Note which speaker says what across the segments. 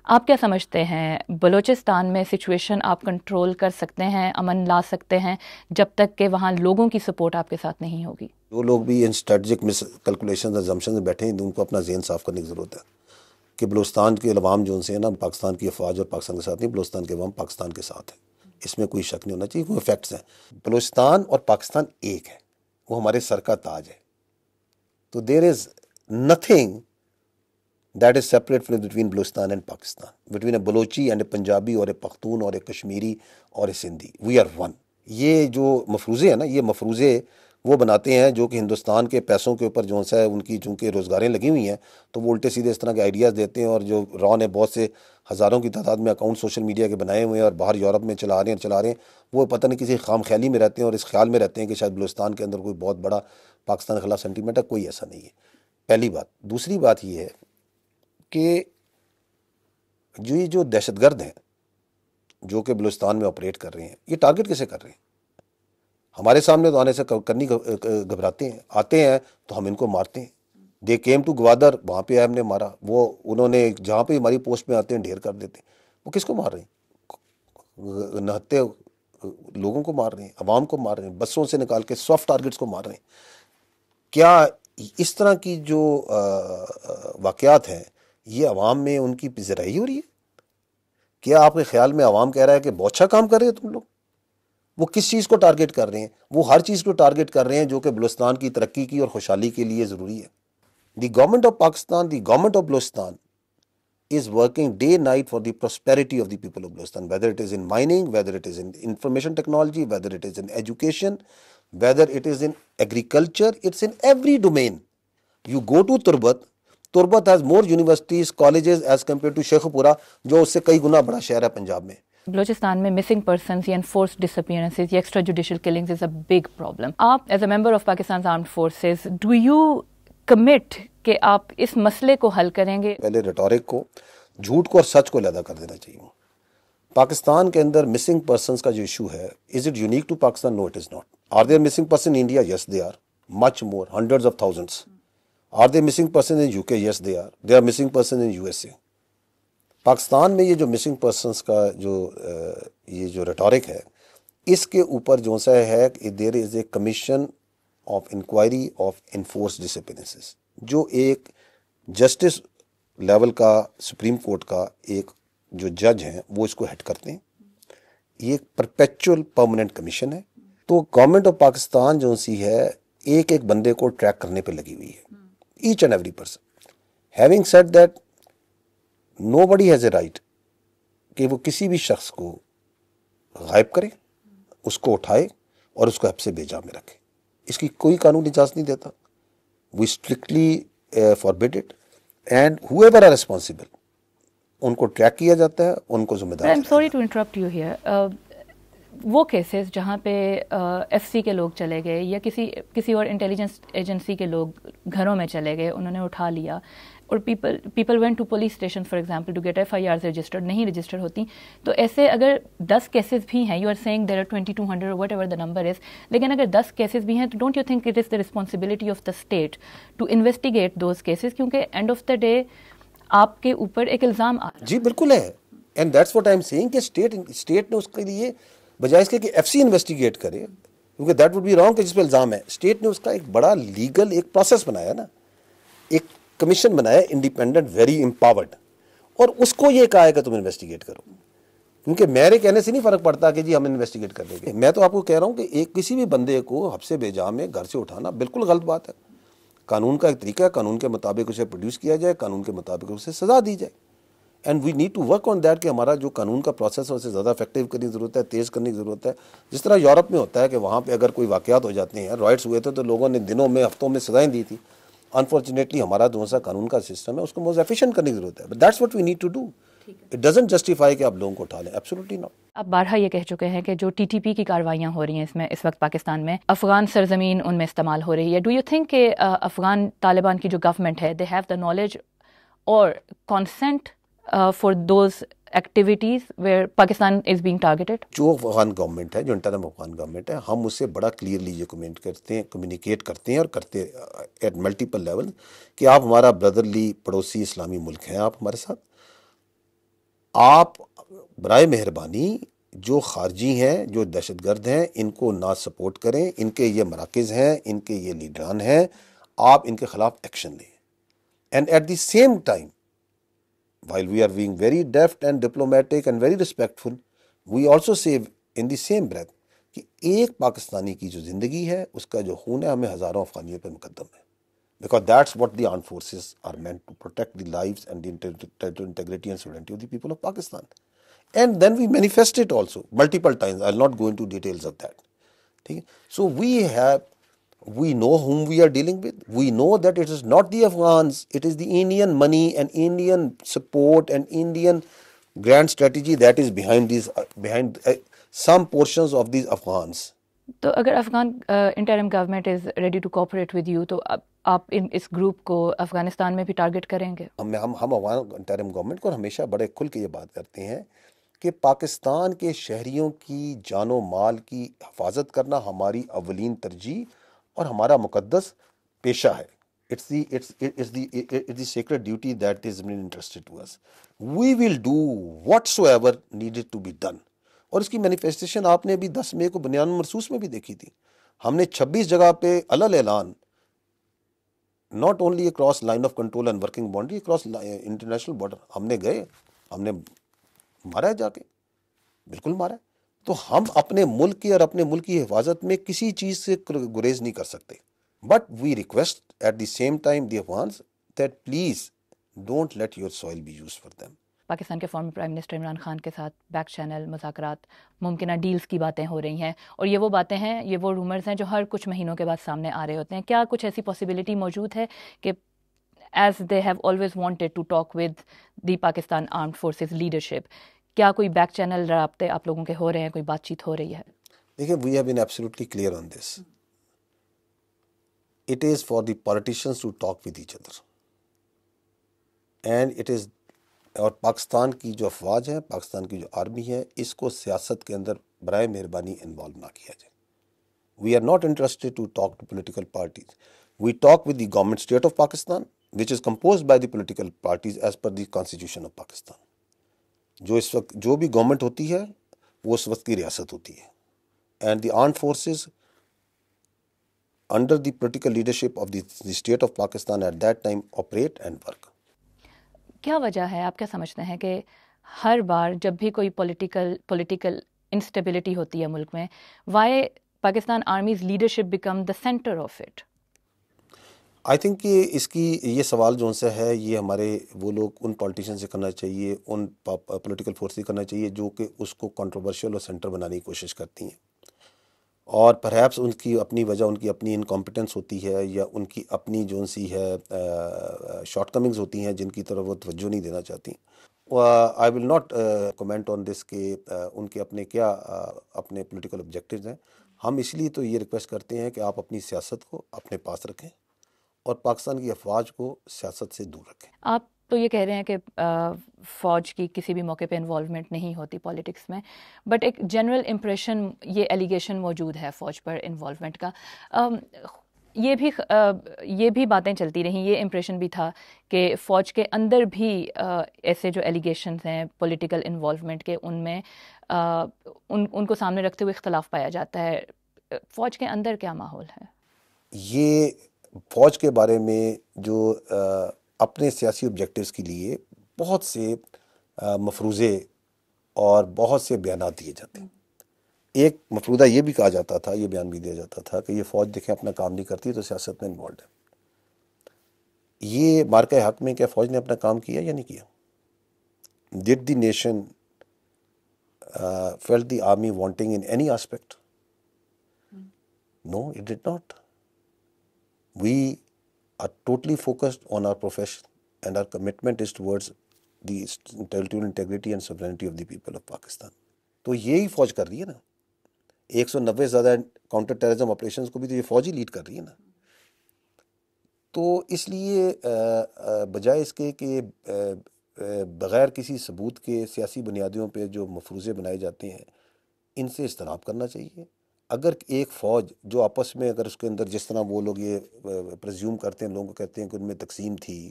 Speaker 1: آپ کیا سمجھتے ہیں بلوچستان میں سچویشن آپ کنٹرول کر سکتے ہیں، امن لا سکتے ہیں جب تک کہ وہاں لوگوں کی سپورٹ آپ کے ساتھ نہیں ہوگی؟
Speaker 2: جو لوگ بھی ان اسٹریٹجک مس کیلکولیشن ازمپشن میں بیٹھے ہیں ان کو اپنا ذہن صاف کرنے کی ضرورت ہے کہ بلوچستان کے عوام جو ان سے ہے نا پاکستان کی افواج اور پاکستان کے ساتھ نہیں، بلوچستان کے عوام پاکستان کے ساتھ ہیں، اس میں کوئی شک نہیں ہونا چاہیے، کوئی فیکٹس ہیں۔ بلوچستان اور پاکستان ایک ہے، وہ ہمارے سر کا تاج ہے، تو there is nothing that is separate between Balochistan and Pakistan, between a Balochi and a Punjabi اور اے پختون اور اے کشمیری اور a Sindhi, we are one. یہ جو مفروضے ہیں نا، یہ مفروضے وہ بناتے ہیں جو کہ ہندوستان کے پیسوں کے اوپر جو ہے ان کی چونکہ روزگاریں لگی ہوئی ہیں، تو وہ الٹے سیدھے اس طرح کے آئیڈیاز دیتے ہیں، اور جو را نے بہت سے ہزاروں کی تعداد میں اکاؤنٹ سوشل میڈیا کے بنائے ہوئے ہیں اور باہر یورپ میں چلا رہے ہیں، وہ پتہ نہیں کسی خام خیالی میں رہتے ہیں اور اس خیال میں رہتے ہیں کہ شاید بلوچستان کے اندر کوئی بہت بڑا پاکستان کے خلاف سینٹیمنٹ ہے۔ کوئی ایسا نہیں ہے، پہلی بات۔ دوسری بات یہ ہے کہ یہ جو دہشت گرد ہیں جو کہ بلوچستان میں آپریٹ کر رہے ہیں، یہ ٹارگٹ کیسے کر رہے ہیں؟ ہمارے سامنے تو آنے سے کرنی گھبراتے ہیں، آتے ہیں تو ہم ان کو مارتے ہیں۔ دے کیم ٹو گوادر، وہاں پہ ہم نے مارا، انہوں نے جہاں پہ ہماری پوسٹ میں آتے ہیں ڈھیر کر دیتے ہیں۔ وہ کس کو مار رہے ہیں؟ نہتے لوگوں کو مار رہے ہیں، عوام کو مار رہے ہیں، بسوں سے نکال کے سافٹ ٹارگٹس کو مار رہے ہیں۔ کیا اس طرح کی جو واقعات ہیں یہ عوام میں ان کی پذیرائی ہو رہی ہے؟ کیا آپ کے خیال میں عوام کہہ رہا ہے کہ بہت اچھا کام کر رہے ہو تم لوگ؟ وہ کس چیز کو ٹارگٹ کر رہے ہیں؟ وہ ہر چیز کو ٹارگٹ کر رہے ہیں جو کہ بلوچستان کی ترقی کی اور خوشحالی کے لیے ضروری ہے۔ The government of Pakistan, the government of Balochistan is working day night for the prosperity of the people of Balochistan, whether it is in mining, whether it is in information technology, whether it is in education, whether it is in agriculture, it's in every domain. You go to Turbat has more universities, colleges as compared to Sheikhupura, جو اس سے کئی گنا بڑا شہر ہے پنجاب میں۔
Speaker 1: بلوچستان میں missing persons یا انفورسڈ ڈسپیئرنسز یا extra judicial killings is a big problem. آپ as a member of Pakistan armed forces do you commit کہ آپ اس مسئلے کو حل کریں گے؟
Speaker 2: پہلے ریٹورک کو، جھوٹ کو اور سچ کو علیحدہ کر دینا چاہیے۔ پاکستان کے اندر مسنگ پرسنس کا جو ایشو ہے، is it unique to Pakistan? No it is not. Are there missing person in India? Yes they are, much more, hundreds of thousands. Are there missing person in U K? Yes they are, they are missing person in U S A. Pakistan میں یہ جو missing persons کا یہ جو rhetoric ہے، اس کے اوپر جو سا ہے there is a commission of inquiry of enforce disappearances, جو ایک جسٹس لیول کا سپریم کورٹ کا ایک جو جج ہیں وہ اس کو ہیڈ کرتے ہیں۔ یہ ایک پرپیچول پرماننٹ کمیشن ہے۔ تو گورنمنٹ آف پاکستان جو سی ہے ایک ایک بندے کو ٹریک کرنے پہ لگی ہوئی ہے، each and every person. Having said that, nobody has a right کہ وہ کسی بھی شخص کو غائب کرے، اس کو اٹھائے اور اس کو حبس بیجا میں رکھے۔ اس کی کوئی قانون اجازت نہیں دیتا۔ We strictly forbid it, and whoever are responsible ان کو ٹریک کیا جاتا ہے، ان کو ذمہ دار۔
Speaker 1: I'm sorry to interrupt you here. وہ کیسز جہاں پہ ایف سی کے لوگ چلے گئے یا کسی اور انٹیلیجنس ایجنسی کے لوگ گھروں میں چلے گئے، انہوں نے اٹھا لیا، اور people went to police station for example to get FIRs registered, نہیں رجسٹر ہوتی، تو ایسے اگر 10 کیسز بھی ہیں، you are seeing there are 2200 whatever the number is, لیکن اگر 10 کیسز بھی ہیں تو don't you think it is the responsibility of the state to investigate those cases, کیونکہ اینڈ آف دا ڈے آپ کے اوپر ایک الزام آ رہا ہے۔
Speaker 2: جی بالکل ہے، and that's what I'm seeing کہ اسٹیٹ نے اس کے لیے بجائے اس کے کہ FC انویسٹیگیٹ کرے، کیونکہ دیٹ وڈ بی رانگ کہ جس پہ الزام ہے، اسٹیٹ نے اس کا ایک بڑا لیگل ایک پروسیس بنایا نا، ایک کمیشن بنایا انڈیپینڈنٹ، ویری امپاورڈ، اور اس کو یہ کہا ہے کہ تم انویسٹیگیٹ کرو۔ کیونکہ میرے کہنے سے نہیں فرق پڑتا کہ جی ہم انویسٹیگیٹ کر لیں گے۔ میں تو آپ کو کہہ رہا ہوں کہ ایک کسی بھی بندے کو حبس بیجا میں گھر سے اٹھانا بالکل غلط بات ہے۔ قانون کا ایک طریقہ ہے، قانون کے مطابق اسے پروڈیوس کیا جائے، قانون کے مطابق اسے سزا دی جائے، and we need to work on that کہ ہمارا جو قانون کا پروسیس ہے اسے زیادہ افیکٹو کرنے کی ضرورت ہے، تیز کرنے کی ضرورت ہے۔ جس طرح یورپ میں ہوتا ہے کہ وہاں پہ اگر کوئی واقعات ہو جاتے ہیں، رائٹس ہوئے تھے تو لوگوں نے دنوں میں ہفتوں میں سزائیں دی تھی۔ انفارچونیٹلی ہمارا جو سا قانون کا سسٹم ہے اس کو موز ایفیشینٹ کرنے کی ضرورت ہے، but that's what we need to do. It doesn't justify کہ آپ لوگوں کو اٹھا لیں، ایبسولوٹلی ناٹ۔
Speaker 1: آپ بارہا یہ کہہ چکے ہیں کہ جو TTP کی کاروائیاں ہو رہی ہیں اس وقت پاکستان میں، افغان سرزمین ان میں استعمال ہو رہی ہے۔ ڈو یو تھنک کہ افغان طالبان کی جو گورنمنٹ ہے، دے ہیو دا نالج اور consent for those activities where Pakistan is being targeted?
Speaker 2: جو افغان گورنمنٹ ہے، جو انٹرم افغان گورنمنٹ ہے، ہم اس سے بڑا کلیئرلی یہ کمیونیکیٹ کرتے ہیں اور کرتے ایٹ ملٹیپل لیول کہ آپ ہمارا بردرلی پڑوسی اسلامی ملک ہیں، آپ ہمارے ساتھ، آپ برائے مہربانی جو خارجی ہیں، جو دہشت گرد ہیں، ان کو نہ سپورٹ کریں. ان کے یہ مراکز ہیں، ان کے یہ لیڈران ہیں، آپ ان کے خلاف ایکشن لیں. And at the same time while we are being very deft and diplomatic and very respectful, we also say in the same breath کہ ایک پاکستانی کی جو زندگی ہے، اس کا جو خون ہے، ہمیں ہزاروں افغانیوں پہ مقدم ہے. Because that's what the armed forces are meant to protect the lives and the territorial integrity and sovereignty of the people of Pakistan. And then we manifest it also multiple times. I'll not go into details of that. So we know whom we are dealing with. We know that it is not the Afghans, it is the Indian money and Indian support and Indian grand strategy that is behind some portions of these Afghans.
Speaker 1: تو اگر Afghan interim government is ready to cooperate with you تو آپ اس group کو افغانستان میں بھی target کریں گے؟
Speaker 2: ہم افغان انٹرم گورنمنٹ کو ہمیشہ بڑے کھل کے یہ بات کرتے ہیں کہ پاکستان کے شہریوں کی جان و مال کی حفاظت کرنا ہماری اولین ترجیح اور ہمارا مقدس پیشہ ہے. It's the sacred duty that is entrusted to us. We will do whatsoever needed to be done. اور اس کی مینیفیسٹیشن آپ نے ابھی 10 مئی کو بنیان مرصوص میں بھی دیکھی تھی. ہم نے 26 جگہ پہ علل اعلان not only across line of control and working boundary, across international border ہم نے گئے، ہم نے مارا ہے جا کے، بالکل مارا ہے. تو ہم اپنے ملک کی اور اپنے ملک کی حفاظت میں کسی چیز سے گریز نہیں کر سکتے. But we request at the same time the Afghans that please don't let your soil be use for them.
Speaker 1: Pakistan کے former prime minister Imran Khan کے ساتھ بیک چینل مذاکرات، ممکنہ ڈیلز کی باتیں ہو رہی ہیں، اور یہ وہ باتیں ہیں، یہ وہ رومرز ہیں جو ہر کچھ مہینوں کے بعد سامنے آ رہے ہوتے ہیں. کیا کچھ ایسی پاسبلٹی موجود ہے کہ as they have always wanted to talk with the Pakistan armed forces leadership, کیا کوئی بیک چینل رابطے آپ لوگوں کے ہو رہے ہیں، کوئی بات چیت ہو رہی ہے؟
Speaker 2: دیکھیں، we have been absolutely clear on this. It is for the politicians to talk with each other. And it is اور پاکستان کی جو افواج ہے، پاکستان کی جو آرمی ہے، اس کو سیاست کے اندر برائے مہربانی انوالو نہ کیا جائے. We are not interested to talk to political parties. We talk with the government state of Pakistan, which is composed by the political parties as per the constitution of Pakistan. جو اس وقت جو بھی government ہوتی ہے وہ اس وقت کی ریاست ہوتی ہے. And the armed forces under the political leadership of the state of Pakistan at that time operate and work.
Speaker 1: کیا وجہ ہے، آپ کیا سمجھتے ہیں کہ ہر بار جب بھی کوئی پولیٹیکل انسٹیبلٹی ہوتی ہے ملک میں، why Pakistan army's leadership become the centre of it?
Speaker 2: I think کہ اس کی یہ سوال جو سے ہے، یہ ہمارے وہ لوگ ان پولیٹیشین سے کرنا چاہیے، ان پولیٹیکل فورس سے کرنا چاہیے جو کہ اس کو کنٹروورشل اور سینٹر بنانے کی کوشش کرتی ہیں. اور پرہیپس ان کی اپنی وجہ، ان کی اپنی انکمپیٹنس ہوتی ہے، یا ان کی اپنی جو سی ہے شارٹ کمنگز ہوتی ہیں جن کی طرف وہ توجہ نہیں دینا چاہتی. آئی ول ناٹ کمنٹ آن دس کہ ان کے اپنے کیا اپنے پولیٹیکل آبجیکٹیوز ہیں. ہم اس لیے تو یہ ریکویسٹ کرتے ہیں کہ آپ اپنی سیاست کو اپنے پاس رکھیں اور پاکستان کی افواج کو سیاست سے دور رکھیں.
Speaker 1: آپ تو یہ کہہ رہے ہیں کہ فوج کی کسی بھی موقع پہ انوالومنٹ نہیں ہوتی پالیٹکس میں، بٹ ایک جنرل امپریشن، یہ ایلیگیشن موجود ہے فوج پر انوالومنٹ کا. یہ بھی باتیں چلتی رہیں، یہ امپریشن بھی تھا کہ فوج کے اندر بھی ایسے جو ایلیگیشنز ہیں پولیٹیکل انوالومنٹ کے، ان میں ان کو سامنے رکھتے ہوئے اختلاف پایا جاتا ہے. فوج کے اندر کیا ماحول ہے؟
Speaker 2: یہ فوج کے بارے میں جو اپنے سیاسی آبجیکٹیوز کے لیے بہت سے مفروضے اور بہت سے بیانات دیے جاتے ہیں. ایک مفروضہ یہ بھی کہا جاتا تھا، یہ بیان بھی دیا جاتا تھا کہ یہ فوج دیکھیں اپنا کام نہیں کرتی تو سیاست میں انوالوڈ ہے. یہ مارکہ حق میں کیا فوج نے اپنا کام کیا یا نہیں کیا؟ Did the nation felt the army wanting in any aspect? No, it did not. We are totally focused on our profession and our commitment is towards the territorial integrity and sovereignty of the people of Pakistan. تو یہی فوج کر رہی ہے نا. 190 زیادہ counter terrorism operations کو بھی تو یہ فوج ہی لیڈ کر رہی ہے نا. تو اس لیے بجائے اس کے کہ بغیر کسی ثبوت کے سیاسی بنیادوں پہ جو مفروضے بنائے جاتے ہیں، ان سے اجتناب کرنا چاہیے. اگر ایک فوج جو آپس میں اگر اس کے اندر جس طرح وہ لوگ یہ پرزیوم کرتے ہیں، لوگوں کو کہتے ہیں کہ ان میں تقسیم تھی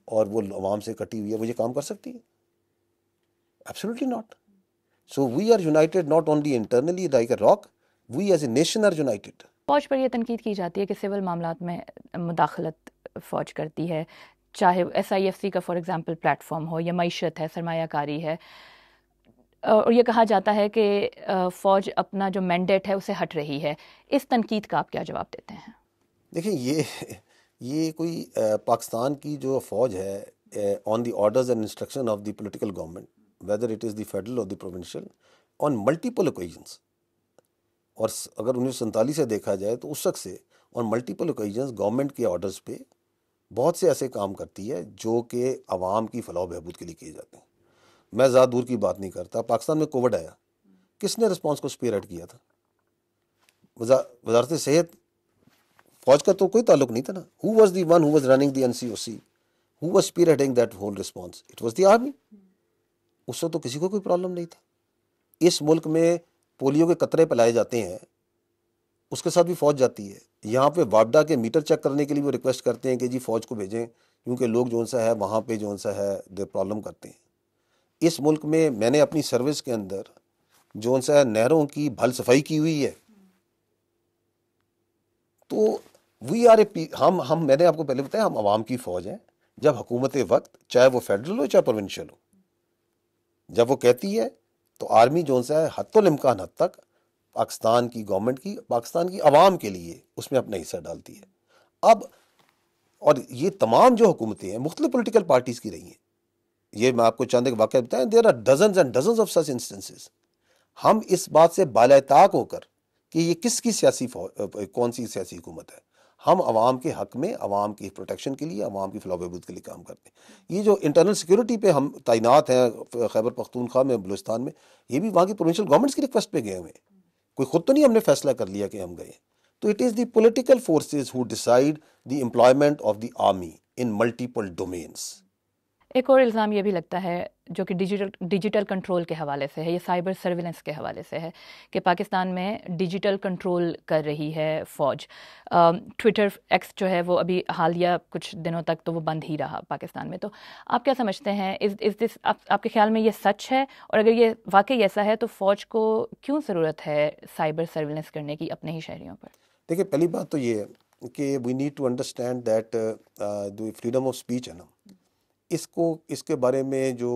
Speaker 2: اور وہ عوام سے کٹی ہوئی ہے، وہ یہ کام کر سکتی ہے؟ Absolutely not. So we are united not only internally like a rock, we as a nation are united.
Speaker 1: فوج پر یہ تنقید کی جاتی ہے کہ سول معاملات میں مداخلت فوج کرتی ہے، چاہے ایس آئی ایف سی کا فار ایگزامپل پلیٹ فارم ہو یا معیشت ہے، سرمایہ کاری ہے، اور یہ کہا جاتا ہے کہ فوج اپنا جو مینڈیٹ ہے اسے ہٹ رہی ہے. اس تنقید کا آپ کیا جواب دیتے ہیں؟
Speaker 2: دیکھیں یہ کوئی پاکستان کی جو فوج ہے on the orders and instruction of the political government whether it is the federal اور the provincial on multiple occasions, اور اگر 1947 سے دیکھا جائے تو اس وقت سے آن ملٹیپل اوکیزنس گورنمنٹ کے آرڈرز پہ بہت سے ایسے کام کرتی ہے جو کہ عوام کی فلاح و بہبود کے لیے کیے جاتے ہیں. میں زیادہ دور کی بات نہیں کرتا، پاکستان میں کووڈ آیا، کس نے رسپانس کو اسپیئر ہیڈ کیا تھا؟ وزارت صحت، فوج کا تو کوئی تعلق نہیں تھا نا. Who was the one who was running the NCOC، who was spearheading that whole response? It was the army. اس وقت تو کسی کو کوئی پرابلم نہیں تھا. اس ملک میں پولیو کے قطرے پلائے جاتے ہیں، اس کے ساتھ بھی فوج جاتی ہے. یہاں پہ وابڈا کے میٹر چیک کرنے کے لیے وہ ریکویسٹ کرتے ہیں کہ جی فوج کو بھیجیں، کیونکہ لوگ جو سا ہے وہاں پہ جو سا ہے دے پرابلم کرتے ہیں. اس ملک میں میں نے اپنی سروس کے اندر جو سا ہے نہروں کی بھل صفائی کی ہوئی ہے. تو وی آر اے ہم میں نے آپ کو پہلے بتایا ہم عوام کی فوج ہیں. جب حکومت وقت چاہے وہ فیڈرل ہو چاہے پروونشل ہو، جب وہ کہتی ہے تو آرمی جو سا ہے حتی الامکان حد تک پاکستان کی گورنمنٹ کی، پاکستان کی عوام کے لیے اس میں اپنا حصہ ڈالتی ہے. اب اور یہ تمام جو حکومتیں ہیں مختلف پولیٹیکل پارٹیز کی رہی ہیں. یہ میں آپ کو چند ایک واقعہ بتائیں، there are dozens and dozens of such instances. ہم اس بات سے بالاطاق ہو کر کہ یہ کس کی کون سی سیاسی حکومت ہے، ہم عوام کے حق میں، عوام کی پروٹیکشن کے لیے، عوام کی فلاح و بہبود کے لیے کام کرتے ہیں. یہ جو انٹرنل سیکورٹی پہ ہم تعینات ہیں خیبر پختونخوا میں، بلوچستان میں، یہ بھی وہاں کی پروونشل گورنمنٹس کی ریکویسٹ پہ گئے ہوئے ہیں. کوئی خود تو نہیں ہم نے فیصلہ کر لیا کہ ہم گئے. تو it is the political forces who decide the employment of the army in multiple domains.
Speaker 1: ایک اور الزام یہ بھی لگتا ہے جو کہ ڈیجیٹل کنٹرول کے حوالے سے ہے، یہ سائبر سرویلنس کے حوالے سے ہے کہ پاکستان میں ڈیجیٹل کنٹرول کر رہی ہے فوج. ٹویٹر ایکس جو ہے وہ ابھی حالیہ کچھ دنوں تک تو وہ بند ہی رہا پاکستان میں. تو آپ کیا سمجھتے ہیں، از دس آپ کے خیال میں یہ سچ ہے؟ اور اگر یہ واقعی ایسا ہے تو فوج کو کیوں ضرورت ہے سائبر سرویلنس کرنے کی اپنے ہی شہریوں پر؟
Speaker 2: دیکھیں، پہلی بات تو یہ ہے کہ we need to understand that freedom of speech ہے نا، اس کے بارے میں جو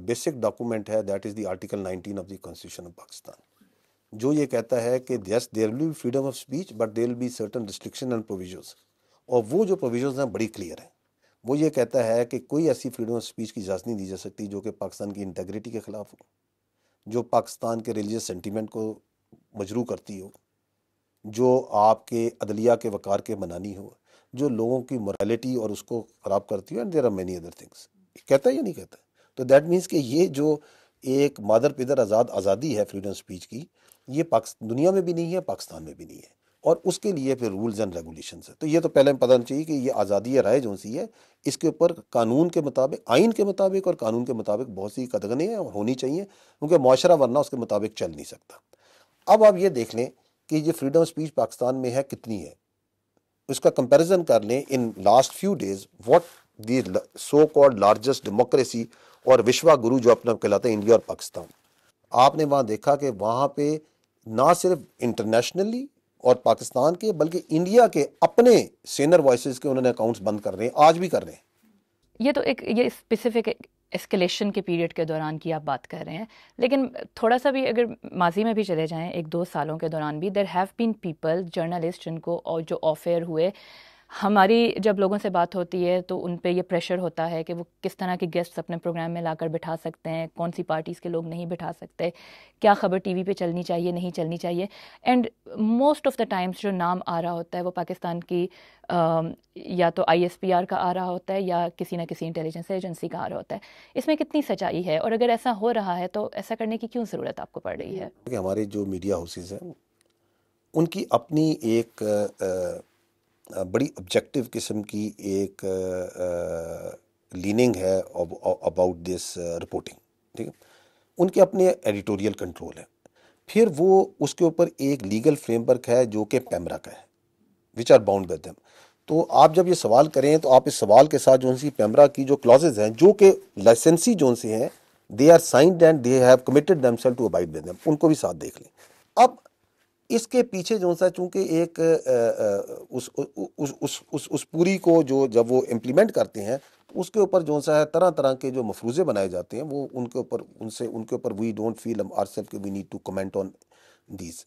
Speaker 2: بیسک ڈاکومنٹ ہے that is the article 19 of the constitution of Pakistan, جو یہ کہتا ہے کہ yes there will be freedom of speech but there will be certain restriction and provisions. اور وہ جو پروویژنس ہیں بڑی کلیئر ہیں. وہ یہ کہتا ہے کہ کوئی ایسی فریڈم آف اسپیچ کی اجازت نہیں دی جا سکتی جو کہ پاکستان کی انٹیگریٹی کے خلاف ہو، جو پاکستان کے ریلیجس سینٹیمنٹ کو مجروح کرتی ہو، جو آپ کے عدلیہ کے وقار کے منانی ہو، جو لوگوں کی morality اور اس کو خراب کرتی ہو. And there are many other things. کہتا ہے یا نہیں کہتا؟ تو دیٹ مینس کہ یہ جو ایک مادر پدر آزادی ہے فریڈم اسپیچ کی، یہ دنیا میں بھی نہیں ہے، پاکستان میں بھی نہیں ہے. اور اس کے لیے پھر رولز اینڈ ریگولیشنز ہے. تو یہ تو پہلے پتہ ہونا چاہیے کہ یہ آزادی رائے جو سی ہے، اس کے اوپر قانون کے مطابق، آئین کے مطابق اور قانون کے مطابق بہت سی قدغنیں ہیں اور ہونی چاہیے، کیونکہ معاشرہ ورنہ اس کے مطابق چل نہیں سکتا. اب آپ یہ دیکھ لیں کہ یہ فریڈم اسپیچ پاکستان میں ہے کتنی ہے، اس کا کمپیریزن کر لیں in last few days what the so called largest democracy اور وشوا گرو جو اپنا کہلاتا ہے انڈیا اور پاکستان. آپ نے وہاں دیکھا کہ وہاں پہ نہ صرف انٹرنیشنلی اور پاکستان کے بلکہ انڈیا کے اپنے سینئر وائسز کے انہوں نے اکاؤنٹس بند کر رہے ہیں، آج بھی کر رہے ہیں.
Speaker 1: یہ تو یہ اسپیسیفک اسکلیشن کے پیریڈ کے دوران کی آپ بات کر رہے ہیں، لیکن تھوڑا سا بھی اگر ماضی میں بھی چلے جائیں، 1-2 سالوں کے دوران بھی there have been people, journalist جن کو اور جو آف ایئر ہوئے، ہماری جب لوگوں سے بات ہوتی ہے تو ان پہ یہ پریشر ہوتا ہے کہ وہ کس طرح کے گیسٹس اپنے پروگرام میں لا کر بٹھا سکتے ہیں، کون سی پارٹیز کے لوگ نہیں بٹھا سکتے، کیا خبر ٹی وی پہ چلنی چاہیے نہیں چلنی چاہیے. And most of the Times جو نام آ رہا ہوتا ہے وہ پاکستان کی یا تو ISPR کا آ رہا ہوتا ہے یا کسی نہ کسی انٹیلیجنس ایجنسی کا آ رہا ہوتا ہے. اس میں کتنی سچائی ہے، اور اگر ایسا ہو رہا ہے تو ایسا کرنے کی کیوں ضرورت آپ کو پڑ رہی ہے؟
Speaker 2: کہ ہمارے جو میڈیا ہاؤسز ہیں ان کی اپنی ایک بڑی آبجیکٹو قسم کی ایک لیننگ ہے اباؤٹ دس رپورٹنگ. ٹھیک ہے، ان کے اپنے ایڈیٹوریل کنٹرول ہے. پھر وہ اس کے اوپر ایک لیگل فریم ورک ہے جو کہ پیمرا کا ہے، which are bound with them. تو آپ جب یہ سوال کریں تو آپ اس سوال کے ساتھ جو سی پیمرا کی جو کلازز ہیں جو کہ لائسنسی جو سے ہیں they are signed and they have committed them self to abide with them, ان کو بھی ساتھ دیکھ لیں۔ اب اس کے پیچھے جو سا چونکہ ایک اس پوری کو جو جب وہ امپلیمنٹ کرتے ہیں اس کے اوپر جو سا ہے طرح طرح کے جو مفروضے بنائے جاتے ہیں، وہ ان کے اوپر we don't feel our self کہ we need to comment on these.